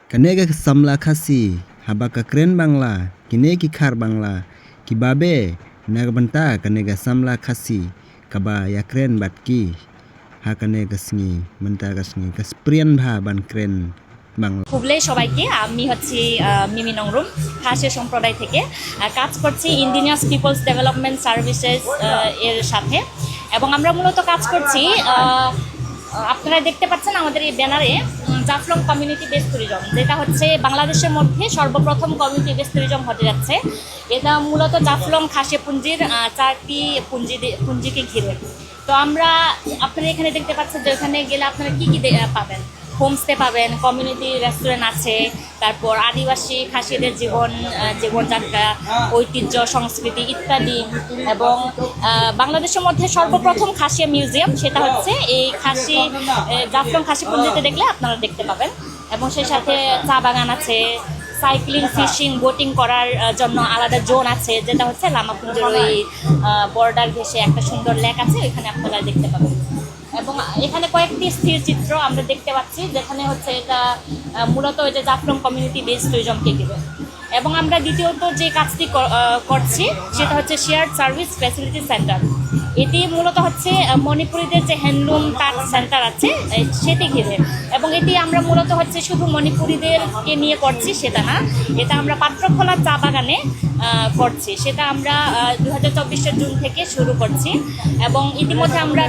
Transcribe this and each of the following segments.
Kanega samla khasi habaka kren bangla kine ki khar bangla kibabe nagbanta kanega samla khasi kaba ya kren batki ha kanega sngi manta gasngi kasprian bha ban kren Bangla. হুবলে সবাইকে, আমি হচ্ছি মিমি নংরুম, খাসিয়া সম্প্রদায় থেকে কাজ করছি indigenous people's development services এর সাথে। এবং আমরা মূলত কাজ করছি, আপনারা দেখতে পাচ্ছেন আমাদের এই ব্যানারে, জাফলং কমিউনিটি বেস ট্যুরিজম, যেটা হচ্ছে বাংলাদেশের মধ্যে সর্বপ্রথম কমিউনিটি বেস ট্যুরিজম হতে যাচ্ছে। এটা মূলত জাফলং খাসিয়া পুঞ্জির 4টি পুঞ্জিকে ঘিরে। তো আপনারা এখানে দেখতে পাচ্ছেন যে এখানে গেলে আপনারা কী কী পাবেন। হোমস্টে পাবেন, কমিউনিটি রেস্টুরেন্ট আছে, তারপর আদিবাসী খাসিদের জীবনযাত্রা, ঐতিহ্য, সংস্কৃতি ইত্যাদি। এবং বাংলাদেশের মধ্যে সর্বপ্রথম খাসিয়া মিউজিয়াম, সেটা হচ্ছে এই জাফলং খাসিপুঞ্জিতে দেখলে আপনারা দেখতে পাবেন। এবং সেই সাথে চা বাগান আছে, সাইক্লিং, ফিশিং, বোটিং করার জন্য আলাদা জোন আছে, যেটা হচ্ছে লামাপুঞ্জের ওই বর্ডার ঘেঁষে একটা সুন্দর লেক আছে, ওইখানে আপনারা দেখতে পাবেন। এবং এখানে কয়েকটি স্থির চিত্র আমরা দেখতে পাচ্ছি, যেখানে হচ্ছে এটা মূলত এটা জাফলং কমিউনিটি বেস ট্যুরিজমকে ঘিরে। এবং আমরা দ্বিতীয়ত যে কাজটি করছি সেটা হচ্ছে শেয়ার্ড সার্ভিস ফ্যাসিলিটি সেন্টার। এটি মূলত হচ্ছে মণিপুরীদের যে হ্যান্ডলুম কার্ট সেন্টার আছে সেটি ঘিরে। এবং এটি আমরা মূলত হচ্ছে শুধু মণিপুরীদেরকে নিয়ে করছি সেটা না, এটা আমরা পাত্রখোলা চা বাগানে করছি। সেটা আমরা 2024 জুন থেকে শুরু করছি। এবং ইতিমধ্যে আমরা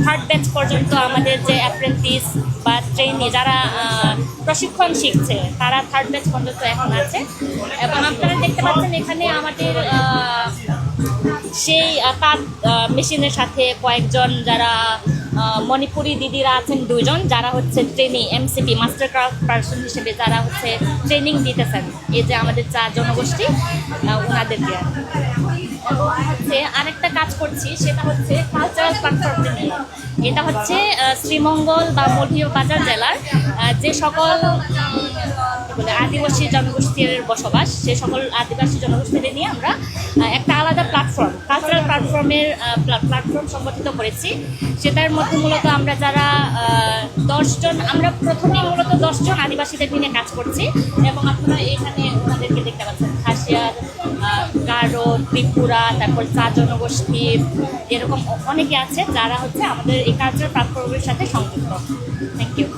3rd ব্যাচ পর্যন্ত আমাদের যে অ্যাপ্রেন্টিস বা ট্রেনি যারা প্রশিক্ষণ শিখছে তারা 3rd ব্যাচ পর্যন্ত এখন আছে। এবং আপনারা দেখতে পাচ্ছেন এখানে আমাদের সেই কাঠ মেশিনের সাথে কয়েকজন যারা মণিপুরি দিদিরা আছেন, 2 জন, যারা হচ্ছে training MCP master craft person হিসেবে যারা হচ্ছে ট্রেনিং দিতেছেন এই যে আমাদের 4 জনগোষ্ঠী ওনাদেরকে। এবং হচ্ছে আরেকটা কাজ করছি সেটা হচ্ছে কালচারাল প্ল্যাটফর্ম নিয়ে। এটা হচ্ছে শ্রীমঙ্গল বা মৌলভীবাজার জেলার যে সকল আদিবাসী জনগোষ্ঠীর বসবাস, সে সকল আদিবাসী জনগোষ্ঠীদের নিয়ে আমরা একটা আলাদা প্ল্যাটফর্ম, কালচারাল প্ল্যাটফর্ম সংগঠিত করেছি। সেটার মধ্যে মূলত আমরা যারা 10 জন, আমরা প্রথমেই মূলত 10 জন আদিবাসীদের নিয়ে কাজ করছি। এবং আপনারা এখানে ওনাদেরকে দেখতে পাচ্ছেন, খাসিয়ার, গারো, ত্রিপুরা, তারপর চা জনগোষ্ঠী, এরকম অনেকে আছে যারা হচ্ছে আমাদের এই কালচারাল প্ল্যাটফর্মের সাথে সংযুক্ত। Thank you.